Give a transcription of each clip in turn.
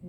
ഹരേ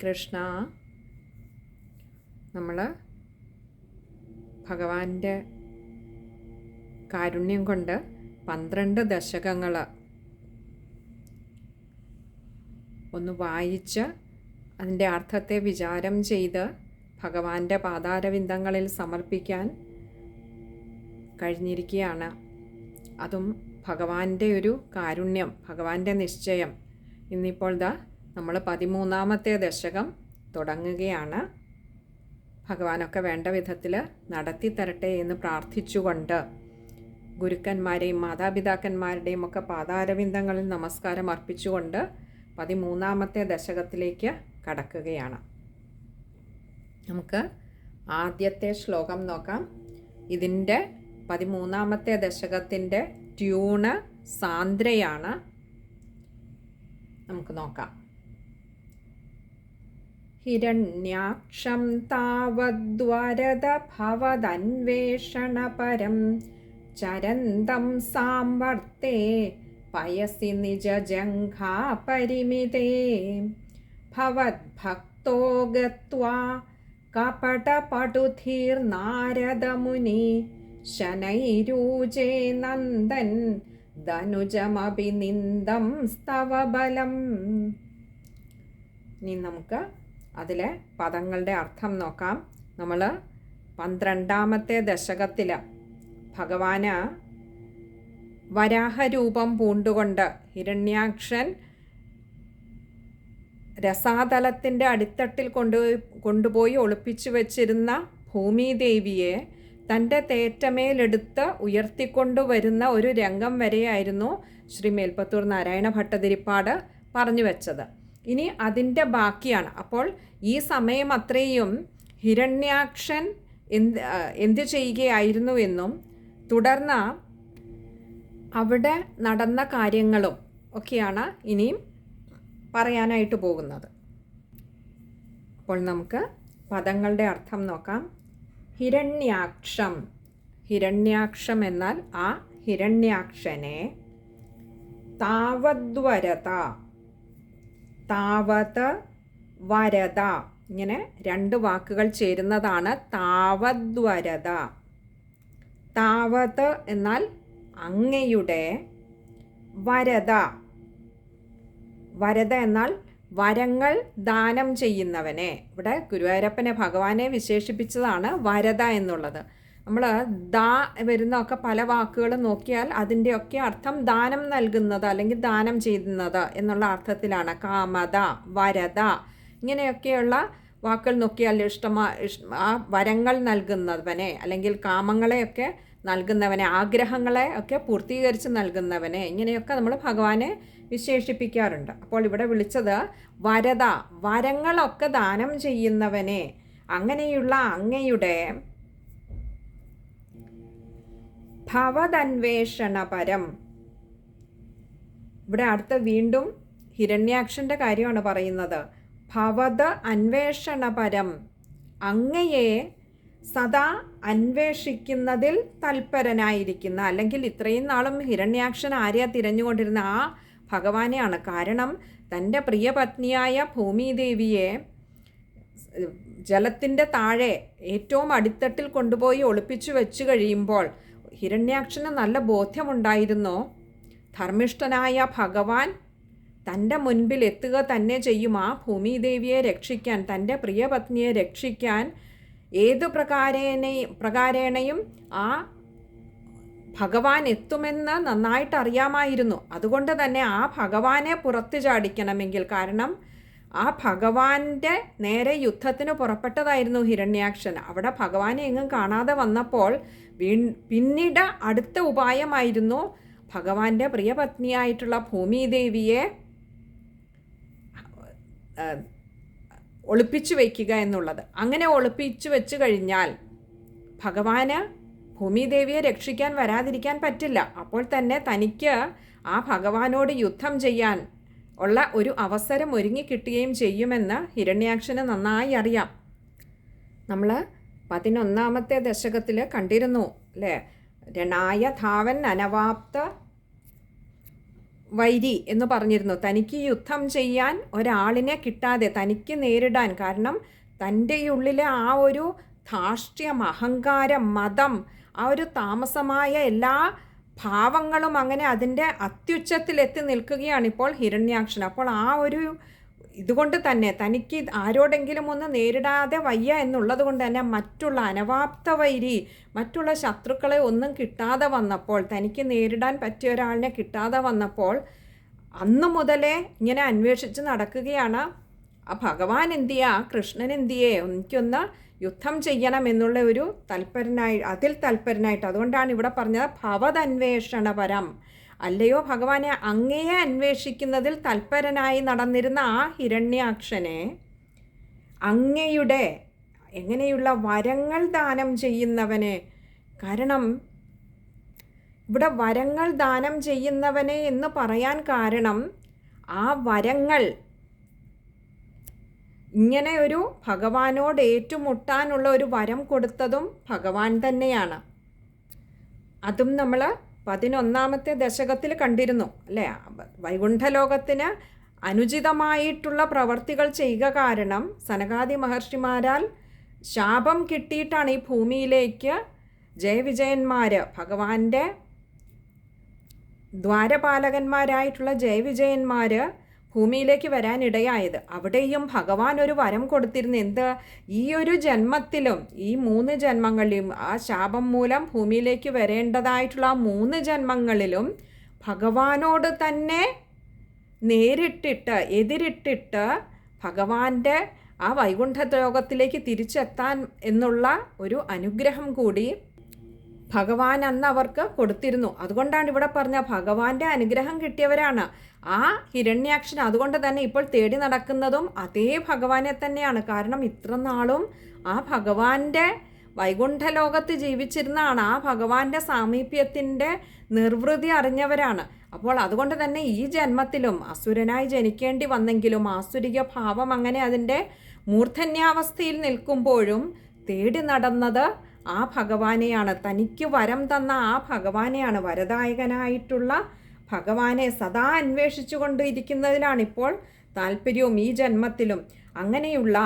കൃഷ്ണ. നമ്മൾ ഭഗവാന്റെ കാരുണ്യം കൊണ്ട് 12 ദശകങ്ങൾ ഒന്ന് വായിച്ച് അതിൻ്റെ അർത്ഥത്തെ വിചാരം ചെയ്ത് ഭഗവാന്റെ പാതാരവിന്ദങ്ങളിൽ സമർപ്പിക്കാൻ കഴിഞ്ഞിരിക്കുകയാണ്. അതും ഭഗവാന്റെ ഒരു കാരുണ്യം, ഭഗവാന്റെ നിശ്ചയം. ഇന്നിപ്പോൾ നമ്മൾ 13ാമത്തെ ദശകം തുടങ്ങുകയാണ്. ഭഗവാനൊക്കെ വേണ്ട വിധത്തിൽ നടത്തി തരട്ടെ എന്ന് പ്രാർത്ഥിച്ചുകൊണ്ട് ഗുരുക്കന്മാരെയും മാതാപിതാക്കന്മാരുടെയും ഒക്കെ പാതാരവിന്ദങ്ങളിൽ നമസ്കാരം അർപ്പിച്ചുകൊണ്ട് 13ാമത്തെ ദശകത്തിലേക്ക് കടക്കുകയാണ്. നമുക്ക് ആദ്യത്തെ ശ്ലോകം നോക്കാം. ഇതിൻ്റെ 13ാമത്തെ ദശകത്തിൻ്റെ ട്യൂണ് സാന്ദ്രയാണ്. നമുക്ക് നോക്കാം. ഹിരണ്യാക്ഷം താവദ്വരദ ഭവദന്വേഷണപരം ചരന്തം സാംവർത്തേ പയസി നിജജംഘാപരിമിതേ ഭവദ്ഭക്തോ ഗത്വാ കപടപടുധീർനാരദമുനി ശനൈരൂജേ നന്ദൻ ധനുജമപി നിന്ദം സ്തവബലം. ഇനി നമുക്ക് അതിലെ പദങ്ങളുടെ അർത്ഥം നോക്കാം. നമ്മൾ 12ാമത്തെ ദശകത്തിൽ ഭഗവാന് വരാഹരൂപം പൂണ്ടുകൊണ്ട് ഹിരണ്യാക്ഷൻ രസാതലത്തിൻ്റെ അടിത്തട്ടിൽ കൊണ്ടുപോയി ഒളിപ്പിച്ചു വച്ചിരുന്ന ഭൂമിദേവിയെ തൻ്റെ തേറ്റമേലെടുത്ത് ഉയർത്തിക്കൊണ്ടുവരുന്ന ഒരു രംഗം വരെയായിരുന്നു ശ്രീ മേൽപ്പത്തൂർ നാരായണ ഭട്ടതിരിപ്പാട് പറഞ്ഞു വെച്ചത്. ഇനി അതിൻ്റെ ബാക്കിയാണ്. അപ്പോൾ ഈ സമയം അത്രയും ഹിരണ്യാക്ഷൻ എന്ത് ചെയ്യുകയായിരുന്നു എന്നും തുടർന്ന് അവിടെ നടന്ന കാര്യങ്ങളും ഒക്കെയാണ് ഇനിയും പറയാനായിട്ട് പോകുന്നത്. അപ്പോൾ നമുക്ക് പദങ്ങളുടെ അർത്ഥം നോക്കാം. ഹിരണ്യാക്ഷം. ഹിരണ്യാക്ഷം എന്നാൽ ആ ഹിരണ്യാക്ഷനെ താവദ്വരത, താവത് വരദ, ഇങ്ങനെ 2 വാക്കുകൾ ചേരുന്നതാണ് താവദ്വരദ. താവത് എന്നാൽ അങ്ങയുടെ, വരദ, വരദ എന്നാൽ വരങ്ങൾ ദാനം ചെയ്യുന്നവനെ. ഇവിടെ ഗുരുവായൂരപ്പനെ ഭഗവാനെ വിശേഷിപ്പിച്ചതാണ് വരദ എന്നുള്ളത്. നമ്മൾ ദാ വരുന്നതൊക്കെ പല വാക്കുകൾ നോക്കിയാൽ അതിൻ്റെയൊക്കെ അർത്ഥം ദാനം നൽകുന്നത് അല്ലെങ്കിൽ ദാനം ചെയ്യുന്നത് എന്നുള്ള അർത്ഥത്തിലാണ്. കാമത, വരദ, ഇങ്ങനെയൊക്കെയുള്ള വാക്കുകൾ നോക്കിയാൽ ആ വരങ്ങൾ നൽകുന്നവനെ അല്ലെങ്കിൽ കാമങ്ങളെയൊക്കെ നൽകുന്നവനെ, ആഗ്രഹങ്ങളെ ഒക്കെ പൂർത്തീകരിച്ച് നൽകുന്നവനെ, ഇങ്ങനെയൊക്കെ നമ്മൾ ഭഗവാനെ വിശേഷിപ്പിക്കാറുണ്ട്. അപ്പോൾ ഇവിടെ വിളിച്ചത് വരദ, വരങ്ങളൊക്കെ ദാനം ചെയ്യുന്നവനെ. അങ്ങനെയുള്ള അങ്ങയുടെ ഭവദന്വേഷണപരം. ഇവിടെ അടുത്ത വീണ്ടും ഹിരണ്യാക്ഷൻ്റെ കാര്യമാണ് പറയുന്നത്. ഭവദ അന്വേഷണപരം, അങ്ങയെ സദാ അന്വേഷിക്കുന്നതിൽ തൽപരനായിരിക്കുന്ന, അല്ലെങ്കിൽ ഇത്രയും നാളും ഹിരണ്യാക്ഷൻ ആരെയാ തിരഞ്ഞുകൊണ്ടിരുന്ന ആ ഭഗവാനെയാണ്. കാരണം തൻ്റെ പ്രിയപത്നിയായ ഭൂമിദേവിയെ ജലത്തിൻ്റെ താഴെ ഏറ്റവും അടിത്തട്ടിൽ കൊണ്ടുപോയി ഒളിപ്പിച്ചു വെച്ച് കഴിയുമ്പോൾ ഹിരണ്യാക്ഷന് നല്ല ബോധ്യമുണ്ടായിരുന്നു, ധർമ്മിഷ്ഠനായ ഭഗവാൻ തൻ്റെ മുൻപിൽ എത്തുക തന്നെ ചെയ്യും. ആ ഭൂമിദേവിയെ രക്ഷിക്കാൻ, തൻ്റെ പ്രിയപത്നിയെ രക്ഷിക്കാൻ ഏതു പ്രകാരേണയും ആ ഭഗവാൻ എത്തുമെന്ന് നന്നായിട്ട് അറിയാമായിരുന്നു. അതുകൊണ്ട് തന്നെ ആ ഭഗവാനെ പുറത്തു ചാടിക്കണമെങ്കിൽ, കാരണം ആ ഭഗവാന്റെ നേരെ യുദ്ധത്തിന് പുറപ്പെട്ടതായിരുന്നു ഹിരണ്യാക്ഷൻ. അവിടെ ഭഗവാനെ എങ്ങും കാണാതെ വന്നപ്പോൾ പിന്നീട് അടുത്ത ഉപായമായിരുന്നു ഭഗവാന്റെ പ്രിയപത്നിയായിട്ടുള്ള ഭൂമിദേവിയെ ഒളിപ്പിച്ചു വയ്ക്കുക എന്നുള്ളത്. അങ്ങനെ ഒളിപ്പിച്ചു വെച്ച് കഴിഞ്ഞാൽ ഭഗവാന് ഭൂമിദേവിയെ രക്ഷിക്കാൻ വരാതിരിക്കാൻ പറ്റില്ല. അപ്പോൾ തന്നെ തനിക്ക് ആ ഭഗവാനോട് യുദ്ധം ചെയ്യാൻ ഉള്ള ഒരു അവസരം ഒരുങ്ങിക്കിട്ടുകയും ചെയ്യുമെന്ന് ഹിരണ്യാക്ഷന് നന്നായി അറിയാം. നമ്മൾ 11ാമത്തെ ദശകത്തിൽ കണ്ടിരുന്നു അല്ലേ? രണായ ധാവൻ അനവാപ്ത വൈരി എന്ന് പറഞ്ഞിരുന്നു. തനിക്ക് യുദ്ധം ചെയ്യാൻ ഒരാളിനെ കിട്ടാതെ തനിക്ക് നേരിടാൻ, കാരണം തൻ്റെ ഉള്ളിലെ ആ ഒരു ധാർഷ്ട്യം, അഹങ്കാരം, മതം, ആ ഒരു താമസമായ എല്ലാ ഭാവങ്ങളും അങ്ങനെ അതിൻ്റെ അത്യുച്ചത്തിലെത്തി നിൽക്കുകയാണിപ്പോൾ ഹിരണ്യാക്ഷൻ. അപ്പോൾ ആ ഒരു ഇതുകൊണ്ട് തന്നെ തനിക്ക് ആരോടെങ്കിലും ഒന്ന് നേരിടാതെ വയ്യ എന്നുള്ളത് കൊണ്ട് തന്നെ മറ്റുള്ള അനവാപ്ത വൈരി, മറ്റുള്ള ശത്രുക്കളെ ഒന്നും കിട്ടാതെ വന്നപ്പോൾ, തനിക്ക് നേരിടാൻ പറ്റിയ ഒരാളിനെ കിട്ടാതെ വന്നപ്പോൾ അന്നു മുതലേ ഇങ്ങനെ അന്വേഷിച്ച് നടക്കുകയാണ്. ആ ഭഗവാൻ എന്തിയാ, കൃഷ്ണൻ എന്തിയേ, എനിക്കൊന്ന് യുദ്ധം ചെയ്യണം എന്നുള്ള ഒരു തൽപരനായിട്ട്. അതുകൊണ്ടാണ് ഇവിടെ പറഞ്ഞത് ഭവതന്വേഷണപരം. അല്ലയോ ഭഗവാനെ, അങ്ങയെ അന്വേഷിക്കുന്നതിൽ തൽപരനായി നടന്നിരുന്ന ആ ഹിരണ്യാക്ഷനെ അങ്ങയുടെ എങ്ങനെയുള്ള വരങ്ങൾ ദാനം ചെയ്യുന്നവനെ, കാരണം ഇവിടെ വരങ്ങൾ ദാനം ചെയ്യുന്നവനെ എന്ന് പറയാൻ കാരണം ആ വരങ്ങൾ ഇങ്ങനെ ഒരു ഭഗവാനോട് ഏറ്റുമുട്ടാനുള്ള ഒരു വരം കൊടുത്തതും ഭഗവാൻ തന്നെയാണ്. അതും നമ്മൾ 11ാമത്തെ ദശകത്തിൽ കണ്ടിരുന്നു അല്ലേ? വൈകുണ്ഠലോകത്തിന് അനുചിതമായിട്ടുള്ള പ്രവർത്തികൾ ചെയ്യുക കാരണം സനകാദി മഹർഷിമാരാൽ ശാപം കിട്ടിയിട്ടാണ് ഈ ഭൂമിയിലേക്ക് ജയവിജയന്മാർ, ഭഗവാന്റെ ദ്വാരപാലകന്മാരായിട്ടുള്ള ജയവിജയന്മാർ ഭൂമിയിലേക്ക് വരാനിടയായത്. അവിടെയും ഭഗവാൻ ഒരു വരം കൊടുത്തിരുന്നു. എന്ത്? ഈ ഒരു ജന്മത്തിലും ഈ 3 ജന്മങ്ങളിലും ആ ശാപം മൂലം ഭൂമിയിലേക്ക് വരേണ്ടതായിട്ടുള്ള ആ 3 ജന്മങ്ങളിലും ഭഗവാനോട് തന്നെ എതിരിട്ടിട്ട് ഭഗവാന്റെ ആ വൈകുണ്ഠ ലോകത്തിലേക്ക് തിരിച്ചെത്താൻ എന്നുള്ള ഒരു അനുഗ്രഹം കൂടി ഭഗവാൻ അന്ന് അവർക്ക് കൊടുത്തിരുന്നു. അതുകൊണ്ടാണ് ഇവിടെ പറഞ്ഞ ഭഗവാന്റെ അനുഗ്രഹം കിട്ടിയവരാണ് ആ ഹിരണ്യാക്ഷൻ. അതുകൊണ്ട് തന്നെ ഇപ്പോൾ തേടി നടക്കുന്നതും അതേ ഭഗവാനെ തന്നെയാണ്. കാരണം ഇത്ര നാളും ആ ഭഗവാന്റെ വൈകുണ്ഠലോകത്ത് ജീവിച്ചിരുന്നാണ്, ആ ഭഗവാന്റെ സാമീപ്യത്തിൻ്റെ നിർവൃതി അറിഞ്ഞവരാണ്. അപ്പോൾ അതുകൊണ്ട് തന്നെ ഈ ജന്മത്തിലും അസുരനായി ജനിക്കേണ്ടി വന്നെങ്കിലും ആസുരിക ഭാവം അങ്ങനെ അതിൻ്റെ മൂർധന്യാവസ്ഥയിൽ നിൽക്കുമ്പോഴും തേടി നടന്നത് ആ ഭഗവാനെയാണ്. തനിക്ക് വരം തന്ന ആ ഭഗവാനെയാണ്, വരദായകനായിട്ടുള്ള ഭഗവാനെ സദാ അന്വേഷിച്ചു കൊണ്ടിരിക്കുന്നതിലാണിപ്പോൾ താല്പര്യവും ഈ ജന്മത്തിലും. അങ്ങനെയുള്ള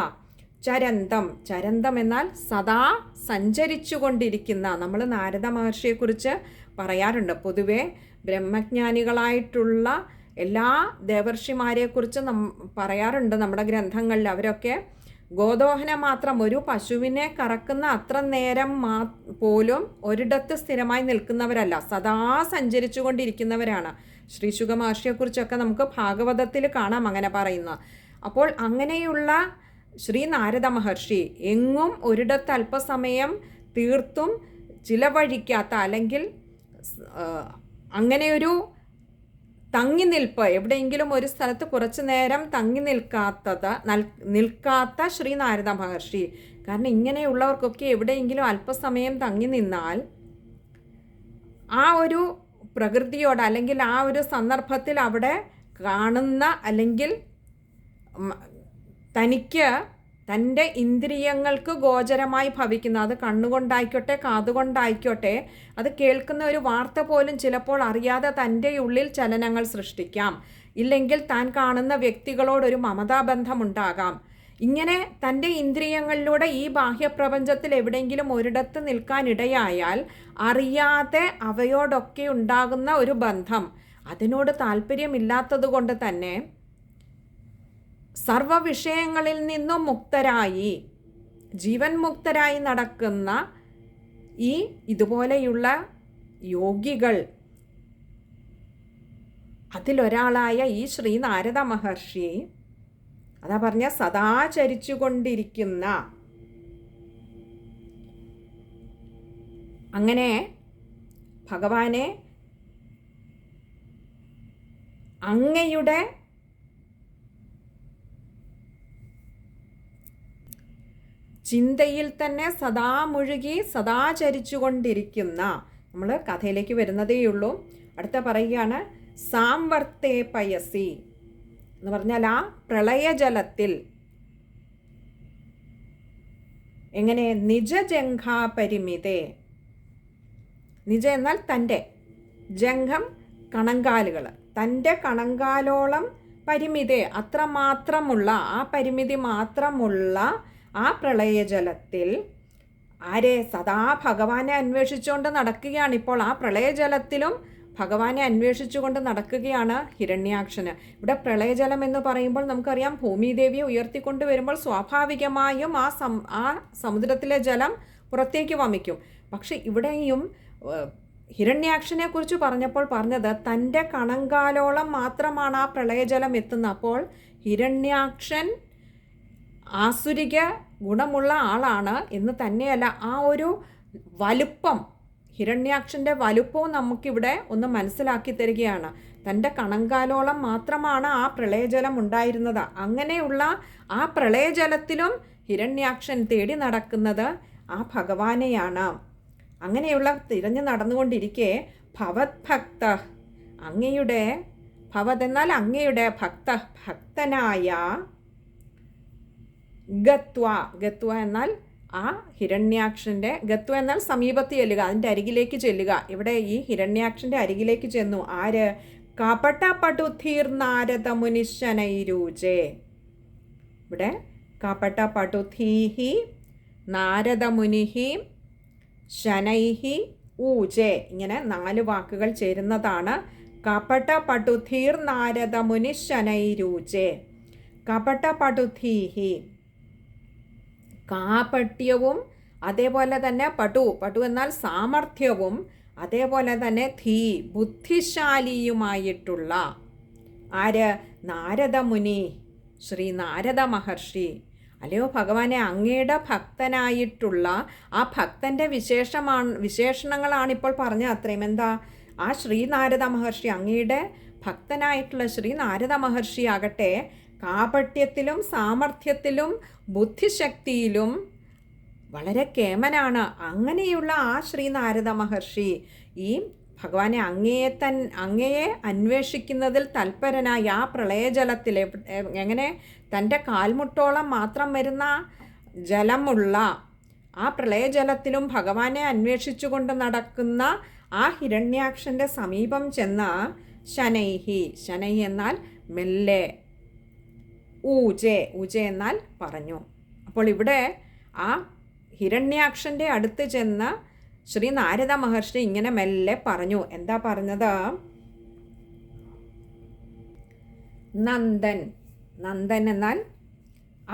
ചരന്തം എന്നാൽ സദാ സഞ്ചരിച്ചു കൊണ്ടിരിക്കുന്ന, നമ്മൾ നാരദ മഹർഷിയെക്കുറിച്ച് പറയാറുണ്ട്. പൊതുവെ ബ്രഹ്മജ്ഞാനികളായിട്ടുള്ള എല്ലാ ദേവർഷിമാരെക്കുറിച്ച് പറയാറുണ്ട് നമ്മുടെ ഗ്രന്ഥങ്ങളിൽ. അവരൊക്കെ ഗോദോഹനം മാത്രം, ഒരു പശുവിനെ കറക്കുന്ന അത്ര നേരം പോലും ഒരിടത്ത് സ്ഥിരമായി നിൽക്കുന്നവരല്ല, സദാ സഞ്ചരിച്ചു കൊണ്ടിരിക്കുന്നവരാണ്. ശ്രീ ശുക മഹർഷിയെക്കുറിച്ചൊക്കെ നമുക്ക് ഭാഗവതത്തിൽ കാണാം അങ്ങനെ പറയുന്ന. അപ്പോൾ അങ്ങനെയുള്ള ശ്രീ നാരദ മഹർഷി എങ്ങും ഒരിടത്ത് അല്പസമയം തീർത്തും ചിലവഴിക്കാത്ത, അല്ലെങ്കിൽ അങ്ങനെയൊരു തങ്ങി നിൽപ്പ്, എവിടെയെങ്കിലും ഒരു സ്ഥലത്ത് കുറച്ചു നേരം തങ്ങി നിൽക്കാത്ത ശ്രീ നാരദ മഹർഷി. കാരണം ഇങ്ങനെയുള്ളവർക്കൊക്കെ എവിടെയെങ്കിലും അല്പസമയം തങ്ങി നിന്നാൽ ആ ഒരു പ്രകൃതിയോട്, അല്ലെങ്കിൽ ആ ഒരു സന്ദർഭത്തിൽ അവിടെ കാണുന്ന, അല്ലെങ്കിൽ തനിക്ക് തൻ്റെ ഇന്ദ്രിയങ്ങൾക്ക് ഗോചരമായി ഭവിക്കുന്ന, അത് കണ്ണുകൊണ്ടായിക്കോട്ടെ കാതുകൊണ്ടായിക്കോട്ടെ, അത് കേൾക്കുന്ന ഒരു വാർത്ത പോലും ചിലപ്പോൾ അറിയാതെ തൻ്റെ ഉള്ളിൽ ചലനങ്ങൾ സൃഷ്ടിക്കാം. ഇല്ലെങ്കിൽ താൻ കാണുന്ന വ്യക്തികളോടൊരു മമതാബന്ധമുണ്ടാകാം. ഇങ്ങനെ തൻ്റെ ഇന്ദ്രിയങ്ങളിലൂടെ ഈ ബാഹ്യപ്രപഞ്ചത്തിൽ എവിടെയെങ്കിലും ഒരിടത്ത് നിൽക്കാനിടയായാൽ അറിയാതെ അവയോടൊക്കെ ഉണ്ടാകുന്ന ഒരു ബന്ധം, അതിനോട് താല്പര്യമില്ലാത്തത് കൊണ്ട് തന്നെ സർവ വിഷയങ്ങളിൽ നിന്നും മുക്തരായി, ജീവൻ മുക്തരായി നടക്കുന്ന ഈ ഇതുപോലെയുള്ള യോഗികൾ, അതിലൊരാളായ ഈ ശ്രീ നാരദ മഹർഷി അതാ പറഞ്ഞ സദാ ചരിച്ചു കൊണ്ടിരിക്കുന്ന. അങ്ങനെ ഭഗവാനെ അങ്ങയുടെ ചിന്തയിൽ തന്നെ സദാ മുഴുകി സദാ ചരിച്ചു കൊണ്ടിരിക്കുന്ന. നമ്മൾ കഥയിലേക്ക് വരുന്നതേയുള്ളൂ. അടുത്ത പറയുകയാണ് സാംവർത്തേ പയസി എന്ന് പറഞ്ഞാൽ ആ പ്രളയജലത്തിൽ എങ്ങനെ നിജജംഘാപരിമിതേ. നിജ എന്നാൽ തൻ്റെ, ജംഘം കണങ്കാലുകൾ, തൻ്റെ കണങ്കാലോളം പരിമിതേ അത്രമാത്രമുള്ള, ആ പരിമിതി മാത്രമുള്ള ആ പ്രളയജലത്തിൽ ആരെ സദാ ഭഗവാനെ അന്വേഷിച്ചുകൊണ്ട് നടക്കുകയാണ്. ഇപ്പോൾ ആ പ്രളയജലത്തിലും ഭഗവാനെ അന്വേഷിച്ചുകൊണ്ട് നടക്കുകയാണ് ഹിരണ്യാക്ഷന്. ഇവിടെ പ്രളയജലം എന്ന് പറയുമ്പോൾ നമുക്കറിയാം ഭൂമിദേവിയെ ഉയർത്തിക്കൊണ്ട് വരുമ്പോൾ സ്വാഭാവികമായും ആ സമുദ്രത്തിലെ ജലം പുറത്തേക്ക് വമിക്കും. പക്ഷെ ഇവിടെയും ഹിരണ്യാക്ഷനെ കുറിച്ച് പറഞ്ഞപ്പോൾ പറഞ്ഞത് തൻ്റെ കണങ്കാലോളം മാത്രമാണ് ആ പ്രളയജലം എത്തുന്നത്. അപ്പോൾ ഹിരണ്യാക്ഷൻ ആസുരിക ഗുണമുള്ള ആളാണ് എന്ന് തന്നെയല്ല, ആ ഒരു വലുപ്പം, ഹിരണ്യാക്ഷൻ്റെ വലുപ്പവും നമുക്കിവിടെ ഒന്ന് മനസ്സിലാക്കി തരികയാണ്. തൻ്റെ കണങ്കാലോളം മാത്രമാണ് ആ പ്രളയജലം ഉണ്ടായിരുന്നത്. അങ്ങനെയുള്ള ആ പ്രളയജലത്തിലും ഹിരണ്യാക്ഷൻ തേടി നടക്കുന്നത് ആ ഭഗവാനെയാണ്. അങ്ങനെയുള്ള തിരഞ്ഞു നടന്നുകൊണ്ടിരിക്കെ ഭവത് ഭക്ത, അങ്ങയുടെ, ഭവത് എന്നാൽ അങ്ങയുടെ, ഭക്ത ഭക്തനായ, ഗത്വ, ഗത്വ എന്നാൽ ആ ഹിരണ്യാക്ഷൻ്റെ, ഗത്വ എന്നാൽ സമീപത്ത് ചെല്ലുക, അതിൻ്റെ അരികിലേക്ക് ചെല്ലുക. ഇവിടെ ഈ ഹിരണ്യാക്ഷൻ്റെ അരികിലേക്ക് ചെന്നു. ആര്? കപട പടുധീർ നാരദ മുനിശനൈരൂജേ. ഇവിടെ കപട പടുധീഹി നാരദ മുനിഹി ശനൈഹി ഊജേ, ഇങ്ങനെ 4 വാക്കുകൾ ചേരുന്നതാണ് കപട പടുധീർ നാരദ മുനിശനൈരൂജേ. കപട പടുധീഹി കാപട്യവും, അതേപോലെ തന്നെ പടു എന്നാൽ സാമർഥ്യവും, അതേപോലെ തന്നെ ധീ ബുദ്ധിശാലിയുമായിട്ടുള്ള ആര്? നാരദമുനി, ശ്രീ നാരദ മഹർഷി. അല്ലയോ ഭഗവാനെ, അങ്ങയുടെ ഭക്തനായിട്ടുള്ള ആ ഭക്തൻ്റെ വിശേഷണങ്ങളാണ് ഇപ്പോൾ പറഞ്ഞ അത്രയും. എന്താ? ആ ശ്രീ നാരദ മഹർഷി, അങ്ങയുടെ ഭക്തനായിട്ടുള്ള ശ്രീ നാരദ മഹർഷി ആകട്ടെ കാപട്യത്തിലും സാമർഥ്യത്തിലും ബുദ്ധിശക്തിയിലും വളരെ കേമനാണ്. അങ്ങനെയുള്ള ആ ശ്രീ നാരദ മഹർഷി ഈ ഭഗവാനെ അങ്ങയെ അന്വേഷിക്കുന്നതിൽ തൽപരനായി ആ പ്രളയജലത്തിൽ എങ്ങനെ തൻ്റെ കാൽമുട്ടോളം മാത്രം വരുന്ന ജലമുള്ള ആ പ്രളയജലത്തിലും ഭഗവാനെ അന്വേഷിച്ചുകൊണ്ട് നടക്കുന്ന ആ ഹിരണ്യാക്ഷൻ്റെ സമീപം ചെന്ന ശനൈഹി, ശനൈഹി എന്നാൽ മെല്ലെ, ഊജെ, ഊജെ എന്നാൽ പറഞ്ഞു. അപ്പോൾ ഇവിടെ ആ ഹിരണ്യാക്ഷൻ്റെ അടുത്ത് ചെന്ന് ശ്രീ നാരദ മഹർഷി ഇങ്ങനെ മെല്ലെ പറഞ്ഞു. എന്താ പറഞ്ഞത്? നന്ദൻ, നന്ദൻ എന്നാൽ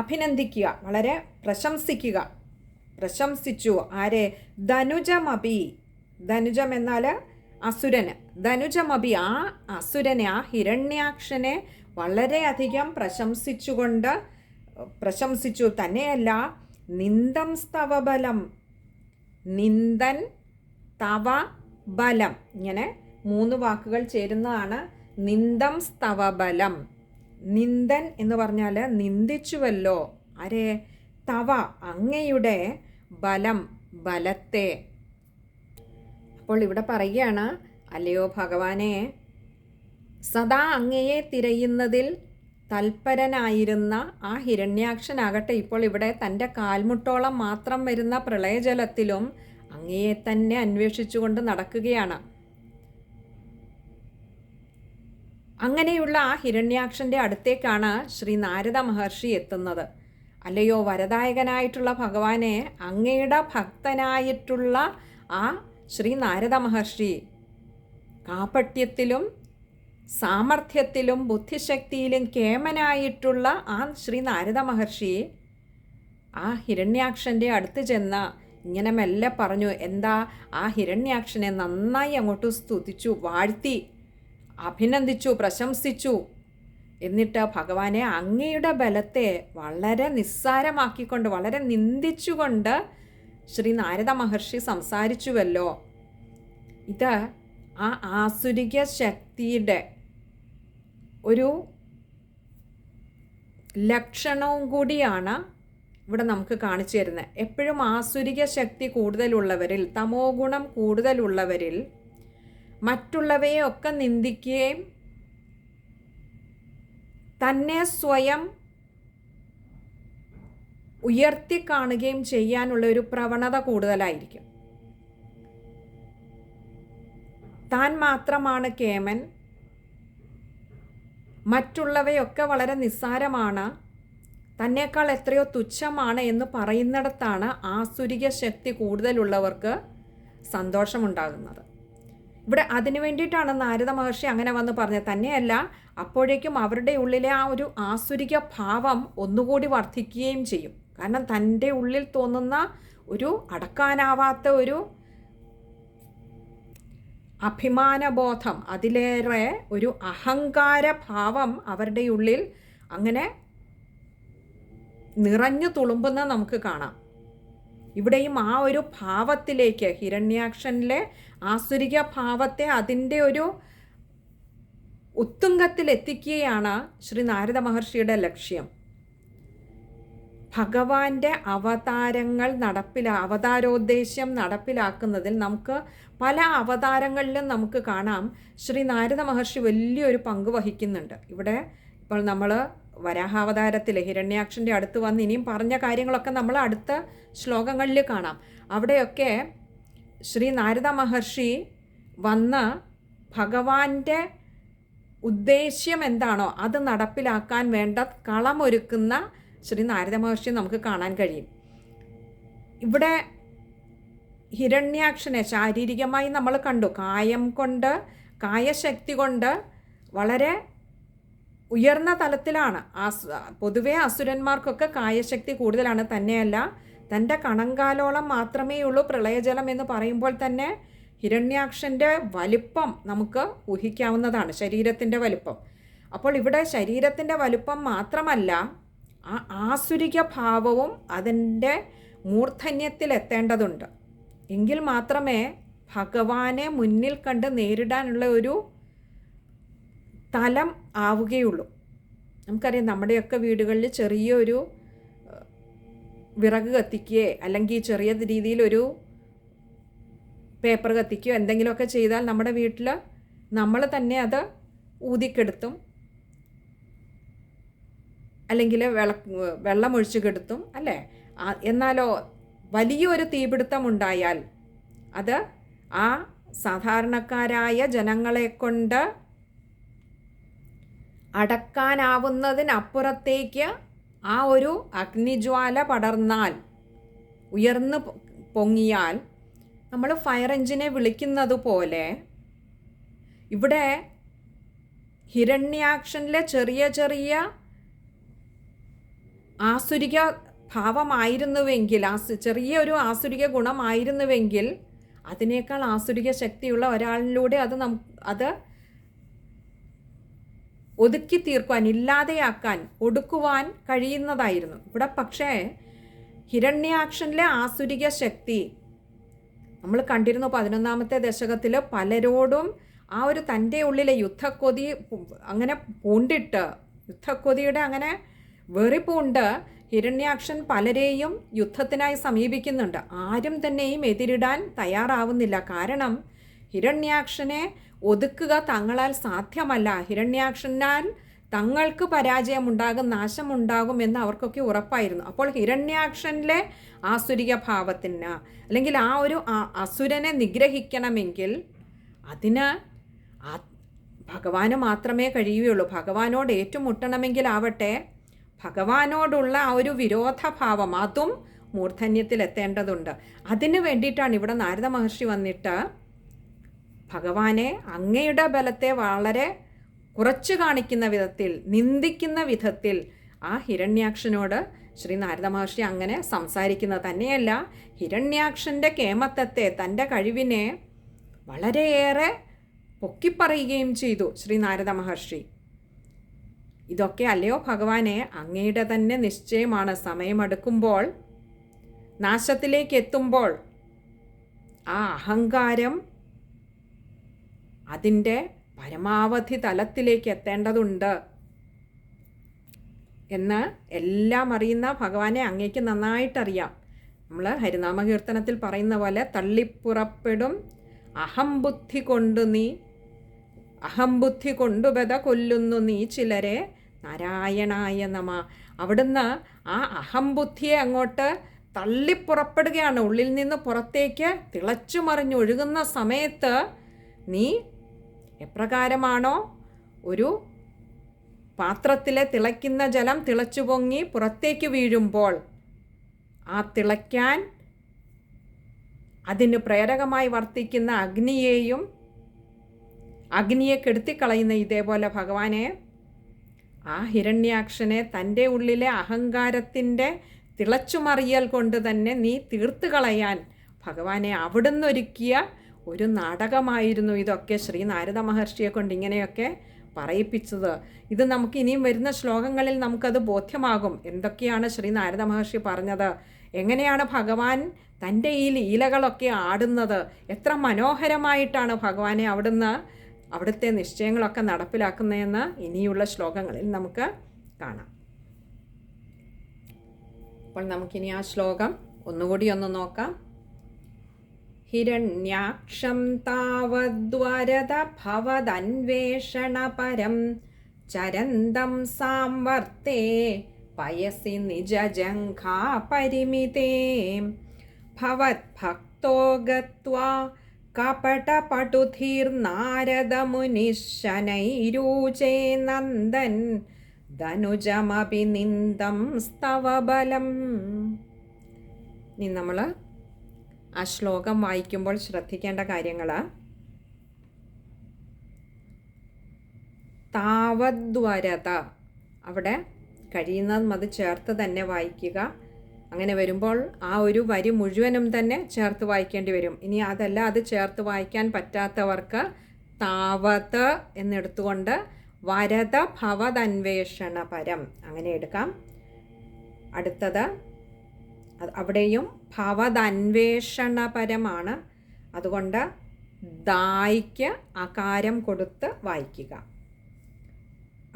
അഭിനന്ദിക്കുക, വളരെ പ്രശംസിക്കുക, പ്രശംസിച്ചു. ആരെ? ധനുജമപി, ധനുജം എന്നാൽ അസുരന്, ധനുജമപി ആ അസുരനെ, ആ ഹിരണ്യാക്ഷനെ വളരെയധികം പ്രശംസിച്ചു. തന്നെയല്ല നിന്ദം സ്തവബലം, നിന്ദൻ തവ ബലം, ഇങ്ങനെ 3 വാക്കുകൾ ചേരുന്നതാണ് നിന്ദം സ്തവബലം. നിന്ദൻ എന്ന് പറഞ്ഞാൽ നിന്ദിച്ചുവല്ലോ. ആരെ? തവ അങ്ങയുടെ ബലം, ബലത്തെ. അപ്പോൾ ഇവിടെ പറയുകയാണ്, അല്ലയോ ഭഗവാനെ, സദാ അങ്ങയെ തിരയുന്നതിൽ തൽപരനായിരുന്ന ആ ഹിരണ്യാക്ഷനാകട്ടെ ഇപ്പോൾ ഇവിടെ തൻ്റെ കാൽമുട്ടോളം മാത്രം വരുന്ന പ്രളയജലത്തിലും അങ്ങയെ തന്നെ അന്വേഷിച്ചുകൊണ്ട് നടക്കുകയാണ്. അങ്ങനെയുള്ള ആ ഹിരണ്യാക്ഷൻ്റെ അടുത്തേക്കാണ് ശ്രീ നാരദ മഹർഷി എത്തുന്നത്. അല്ലയോ വരദായകനായിട്ടുള്ള ഭഗവാനെ, അങ്ങയുടെ ഭക്തനായിട്ടുള്ള ആ ശ്രീ നാരദ മഹർഷി കാപട്യത്തിലും സാമർഥ്യത്തിലും ബുദ്ധിശക്തിയിലും കേമനായിട്ടുള്ള ആ ശ്രീ നാരദ മഹർഷി ആ ഹിരണ്യാക്ഷൻ്റെ അടുത്ത് ചെന്ന് ഇങ്ങനെ മെല്ലെ പറഞ്ഞു. എന്താ? ആ ഹിരണ്യാക്ഷനെ നന്നായി അങ്ങോട്ട് സ്തുതിച്ചു, വാഴ്ത്തി, അഭിനന്ദിച്ചു, പ്രശംസിച്ചു. എന്നിട്ട് ഭഗവാനെ അങ്ങയുടെ ബലത്തെ വളരെ നിസ്സാരമാക്കിക്കൊണ്ട്, വളരെ നിന്ദിച്ചുകൊണ്ട് ശ്രീ നാരദ മഹർഷി സംസാരിച്ചുവല്ലോ. ഇത് ആ ആസുരിക ശക്തിയുടെ ഒരു ലക്ഷണവും കൂടിയാണ് ഇവിടെ നമുക്ക് കാണിച്ചു തരുന്നത്. എപ്പോഴും ആസുരിക ശക്തി കൂടുതലുള്ളവരിൽ, തമോ ഗുണം കൂടുതലുള്ളവരിൽ മറ്റുള്ളവയെയൊക്കെ നിന്ദിക്കുകയും തന്നെ സ്വയം ഉയർത്തി കാണുകയും ചെയ്യാനുള്ള ഒരു പ്രവണത കൂടുതലായിരിക്കും. താൻ മാത്രമാണ് കേമൻ, മറ്റുള്ളവയൊക്കെ വളരെ നിസ്സാരമാണ്, തന്നേക്കാൾ എത്രയോ തുച്ഛമാണ് എന്ന് പറയുന്നിടത്താണ് ആസുരിക ശക്തി കൂടുതലുള്ളവർക്ക് സന്തോഷമുണ്ടാകുന്നത്. ഇവിടെ അതിനു വേണ്ടിയിട്ടാണ് നാരദ മഹർഷി അങ്ങനെ വന്ന് പറഞ്ഞത്. തന്നെയല്ല, അപ്പോഴേക്കും അവരുടെ ഉള്ളിലെ ആ ഒരു ആസുരിക ഭാവം ഒന്നുകൂടി വർദ്ധിക്കുകയും ചെയ്യും. കാരണം തൻ്റെ ഉള്ളിൽ തോന്നുന്ന ഒരു അടക്കാനാവാത്ത ഒരു അഭിമാനബോധം, അതിലേറെ ഒരു അഹങ്കാര ഭാവം അവരുടെ ഉള്ളിൽ അങ്ങനെ നിറഞ്ഞു തുളുമ്പുന്ന നമുക്ക് കാണാം. ഇവിടെയും ആ ഒരു ഭാവത്തിലേക്ക്, ഹിരണ്യാക്ഷനിലെ ആസുരിക ഭാവത്തെ അതിൻ്റെ ഒരു ഉത്തുംഗത്തിലെത്തിക്കുകയാണ് ശ്രീ നാരദ മഹർഷിയുടെ ലക്ഷ്യം. ഭഗവാന്റെ അവതാരോദ്ദേശ്യം നടപ്പിലാക്കുന്നതിൽ നമുക്ക് പല അവതാരങ്ങളിലും നമുക്ക് കാണാം ശ്രീ നാരദ മഹർഷി വലിയൊരു പങ്ക് വഹിക്കുന്നുണ്ട്. ഇവിടെ ഇപ്പോൾ നമ്മൾ വരാഹാവതാരത്തിൽ ഹിരണ്യാക്ഷൻ്റെ അടുത്ത് വന്ന് ഇനിയും പറഞ്ഞ കാര്യങ്ങളൊക്കെ നമ്മൾ അടുത്ത ശ്ലോകങ്ങളിൽ കാണാം. അവിടെയൊക്കെ ശ്രീ നാരദ മഹർഷി വന്ന് ഭഗവാന്റെ ഉദ്ദേശ്യം എന്താണോ അത് നടപ്പിലാക്കാൻ വേണ്ട കളമൊരുക്കുന്ന ശ്രീ നാരദ മഹർഷി നമുക്ക് കാണാൻ കഴിയും. ഇവിടെ ഹിരണ്യാക്ഷനെ ശാരീരികമായി നമ്മൾ കണ്ടു, കായശക്തി കൊണ്ട് വളരെ ഉയർന്ന തലത്തിലാണ്. പൊതുവേ അസുരന്മാർക്കൊക്കെ കായശക്തി കൂടുതലാണ്. തന്നെയല്ല, തൻ്റെ കണങ്കാലോളം മാത്രമേ ഉള്ളൂ പ്രളയജലം എന്ന് പറയുമ്പോൾ തന്നെ ഹിരണ്യാക്ഷൻ്റെ വലിപ്പം നമുക്ക് ഊഹിക്കാവുന്നതാണ്, ശരീരത്തിൻ്റെ വലിപ്പം. അപ്പോൾ ഇവിടെ ശരീരത്തിൻ്റെ വലിപ്പം മാത്രമല്ല, ആ ആസുരിക ഭാവവും അതിൻ്റെ മൂർധന്യത്തിലെത്തേണ്ടതുണ്ട്. എങ്കിൽ മാത്രമേ ഭഗവാനെ മുന്നിൽ കണ്ട് നേരിടാനുള്ള ഒരു തലം ആവുകയുള്ളൂ. നമുക്കറിയാം, നമ്മുടെയൊക്കെ വീടുകളിൽ ചെറിയൊരു വിറക് കത്തിക്കുകയോ അല്ലെങ്കിൽ ചെറിയ രീതിയിലൊരു പേപ്പർ കത്തിക്കുകയോ എന്തെങ്കിലുമൊക്കെ ചെയ്താൽ നമ്മുടെ വീട്ടിൽ നമ്മൾ തന്നെ അത് ഊതിക്കെടുത്തും, അല്ലെങ്കിൽ വെള്ളമൊഴിച്ച് കെടുത്തും, അല്ലേ? എന്നാലോ വലിയൊരു തീപിടുത്തം ഉണ്ടായാൽ അത് ആ സാധാരണക്കാരായ ജനങ്ങളെ കൊണ്ട് അടക്കാനാവുന്നതിനപ്പുറത്തേക്ക് ആ ഒരു അഗ്നിജ്വാല പടർന്നാൽ, ഉയർന്നു പൊങ്ങിയാൽ നമ്മൾ ഫയർ എഞ്ചിനെ വിളിക്കുന്നത് പോലെ ഇവിടെ ഹിരണ്യാക്ഷനിലെ ചെറിയ ചെറിയ ആസുരിക ഭാവമായിരുന്നുവെങ്കിൽ, ചെറിയൊരു ആസുരിക ഗുണമായിരുന്നുവെങ്കിൽ അതിനേക്കാൾ ആസുരിക ശക്തിയുള്ള ഒരാളിലൂടെ അത് ഒതുക്കി തീർക്കുവാൻ, ഇല്ലാതെയാക്കാൻ, ഒടുക്കുവാൻ കഴിയുന്നതായിരുന്നു. ഇവിടെ പക്ഷേ ഹിരണ്യാക്ഷനിലെ ആസുരിക ശക്തി നമ്മൾ കണ്ടിരുന്നു 11ാമത്തെ ദശകത്തിൽ പലരോടും ആ ഒരു തൻ്റെ ഉള്ളിലെ യുദ്ധക്കൊതി അങ്ങനെ പൂണ്ടിട്ട്, യുദ്ധക്കൊതിയുടെ അങ്ങനെ വെറിപ്പൂണ്ട് ഹിരണ്യാക്ഷൻ പലരെയും യുദ്ധത്തിനായി സമീപിക്കുന്നുണ്ട്. ആരും തന്നെയും എതിരിടാൻ തയ്യാറാവുന്നില്ല. കാരണം ഹിരണ്യാക്ഷനെ ഒതുക്കുക തങ്ങളാൽ സാധ്യമല്ല. ഹിരണ്യാക്ഷനാൽ തങ്ങൾക്ക് പരാജയമുണ്ടാകും, നാശമുണ്ടാകും എന്ന് അവർക്കൊക്കെ ഉറപ്പായിരുന്നു. അപ്പോൾ ഹിരണ്യാക്ഷനിലെ ആസുരിക ഭാവത്തിന്, അല്ലെങ്കിൽ ആ ഒരു അസുരനെ നിഗ്രഹിക്കണമെങ്കിൽ അതിന് ഭഗവാന് മാത്രമേ കഴിയുകയുള്ളൂ. ഭഗവാനോട് ഏറ്റുമുട്ടണമെങ്കിൽ ആവട്ടെ, ഭഗവാനോടുള്ള ആ ഒരു വിരോധഭാവം അതും മൂർധന്യത്തിലെത്തേണ്ടതുണ്ട്. അതിനു വേണ്ടിയിട്ടാണ് ഇവിടെ നാരദ മഹർഷി വന്നിട്ട് ഭഗവാനെ അങ്ങയുടെ ബലത്തെ വളരെ കുറച്ച് കാണിക്കുന്ന വിധത്തിൽ, നിന്ദിക്കുന്ന വിധത്തിൽ ആ ഹിരണ്യാക്ഷനോട് ശ്രീ നാരദ മഹർഷി അങ്ങനെ സംസാരിക്കുന്നത്. തന്നെയല്ല, ഹിരണ്യാക്ഷൻ്റെ കേമത്വത്തെ, തൻ്റെ കഴിവിനെ വളരെയേറെ പൊക്കിപ്പറയുകയും ചെയ്തു ശ്രീ നാരദ മഹർഷി. ഇതൊക്കെ അല്ലയോ ഭഗവാനെ അങ്ങയുടെ തന്നെ നിശ്ചയമാണ്. സമയമെടുക്കുമ്പോൾ, നാശത്തിലേക്ക് എത്തുമ്പോൾ ആ അഹങ്കാരം അതിൻ്റെ പരമാവധി തലത്തിലേക്ക് എത്തേണ്ടതുണ്ട് എന്ന് എല്ലാം അറിയുന്ന ഭഗവാനെ അങ്ങേക്ക് നന്നായിട്ടറിയാം. നമ്മൾ ഹരിനാമകീർത്തനത്തിൽ പറയുന്ന പോലെ തള്ളിപ്പുറപ്പെടും അഹംബുദ്ധി കൊണ്ടു ബത കൊല്ലുന്നു നീ ചിലരെ നാരായണായ നമ. അവിടുന്ന് ആ അഹംബുദ്ധിയെ അങ്ങോട്ട് തള്ളിപ്പുറപ്പെടുകയാണ്. ഉള്ളിൽ നിന്ന് പുറത്തേക്ക് തിളച്ചു മറിഞ്ഞൊഴുകുന്ന സമയത്ത് നീ എപ്രകാരമാണോ ഒരു പാത്രത്തിലെ തിളയ്ക്കുന്ന ജലം തിളച്ചു പൊങ്ങി പുറത്തേക്ക് വീഴുമ്പോൾ ആ തിളയ്ക്കാൻ അതിന് പ്രേരകമായി വർത്തിക്കുന്ന അഗ്നിയെ കെടുത്തിക്കളയുന്ന ഇതേപോലെ ഭഗവാനെ, ആ ഹിരണ്യാക്ഷനെ തൻ്റെ ഉള്ളിലെ അഹങ്കാരത്തിൻ്റെ തിളച്ചുമറിയൽ കൊണ്ട് തന്നെ നീ തീർത്ത് കളയാൻ ഭഗവാനെ അവിടുന്ന് ഒരുക്കിയ ഒരു നാടകമായിരുന്നു ഇതൊക്കെ. ശ്രീ നാരദ മഹർഷിയെ കൊണ്ട് ഇങ്ങനെയൊക്കെ പറയിപ്പിച്ചത്. ഇത് നമുക്ക് ഇനിയും വരുന്ന ശ്ലോകങ്ങളിൽ നമുക്കത് ബോധ്യമാകും. എന്തൊക്കെയാണ് ശ്രീ നാരദ മഹർഷി പറഞ്ഞത്, എങ്ങനെയാണ് ഭഗവാൻ തൻ്റെ ഈ ലീലകളൊക്കെ ആടുന്നത്, എത്ര മനോഹരമായിട്ടാണ് ഭഗവാനെ അവിടുത്തെ നിശ്ചയങ്ങളൊക്കെ നടപ്പിലാക്കുന്നതെന്ന് ഇനിയുള്ള ശ്ലോകങ്ങളിൽ നമുക്ക് കാണാം. അപ്പോൾ നമുക്കിനി ആ ശ്ലോകം ഒന്നുകൂടി ഒന്ന് നോക്കാം. ഹിരണ്യാക്ഷം താവദ്വരദ ഭവദന്വേഷണപരം ചരന്തം സാംവർത്തേ പയസി നിജജംഘാ പരിമിതേ ഭവദ്ഭക്തോ ഗത്വാ കപടപടുധീർനാരദമുനിശനൈരൂചേ നന്ദൻ ധനുജമപി നിന്ദം സ്തവബലം. ഇനി നമ്മൾ ആ ശ്ലോകം വായിക്കുമ്പോൾ ശ്രദ്ധിക്കേണ്ട കാര്യങ്ങൾ, താവദ്വരത അവിടെ കഴിയുന്നതും അത് ചേർത്ത് തന്നെ വായിക്കുക. അങ്ങനെ വരുമ്പോൾ ആ ഒരു വരി മുഴുവനും തന്നെ ചേർത്ത് വായിക്കേണ്ടി വരും. ഇനി അതല്ല, അത് ചേർത്ത് വായിക്കാൻ പറ്റാത്തവർക്ക് താവത് എന്നെടുത്തുകൊണ്ട് വരദ ഭവദന്വേഷണപരം അങ്ങനെ എടുക്കാം. അടുത്തത് അവിടെയും ഭവദന്വേഷണപരമാണ്. അതുകൊണ്ട് ദായ്ക്ക് അകാരം കൊടുത്ത് വായിക്കുക.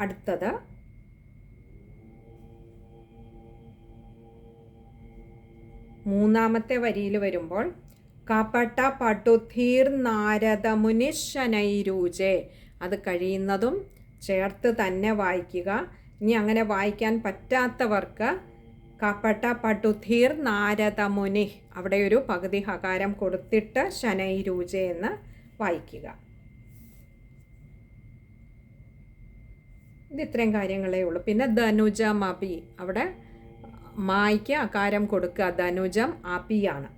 അടുത്തത് മൂന്നാമത്തെ വരിയിൽ വരുമ്പോൾ കപട പടുധീർ നാരദ മുനിശനൈരൂജേ, അത് കഴിയുന്നതും ചേർത്ത് തന്നെ വായിക്കുക. ഇനി അങ്ങനെ വായിക്കാൻ പറ്റാത്തവർക്ക് കപട പടുധീർ നാരദ മുനി അവിടെ ഒരു പകുതി ഹകാരം കൊടുത്തിട്ട് ശനൈരൂജേ എന്ന് വായിക്കുക. ഇത് ഇത്രയും കാര്യങ്ങളേ ഉള്ളൂ. പിന്നെ ധനുജം അപി, അവിടെ മായ്ക്ക് അകാരം കൊടുക്കുക. ധനുജം അപിയാണ്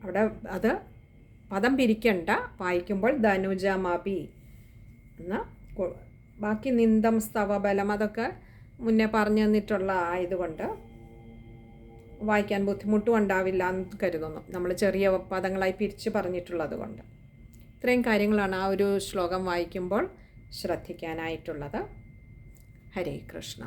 അവിടെ, അത് പദം പിരിക്കണ്ട, വായിക്കുമ്പോൾ ധനുജം അപി എന്ന്. ബാക്കി നിന്ദം സ്തവബലം അതൊക്കെ മുന്നേ പറഞ്ഞു തന്നിട്ടുള്ള ആയതുകൊണ്ട് വായിക്കാൻ ബുദ്ധിമുട്ടും ഉണ്ടാവില്ല എന്ന് കരുതുന്നു. നമ്മൾ ചെറിയ പദങ്ങളായി പിരിച്ച് പറഞ്ഞിട്ടുള്ളത് കൊണ്ട്. ഇത്രയും കാര്യങ്ങളാണ് ആ ഒരു ശ്ലോകം വായിക്കുമ്പോൾ ശ്രദ്ധിക്കാനായിട്ടുള്ളത്. ഹരേ കൃഷ്ണ.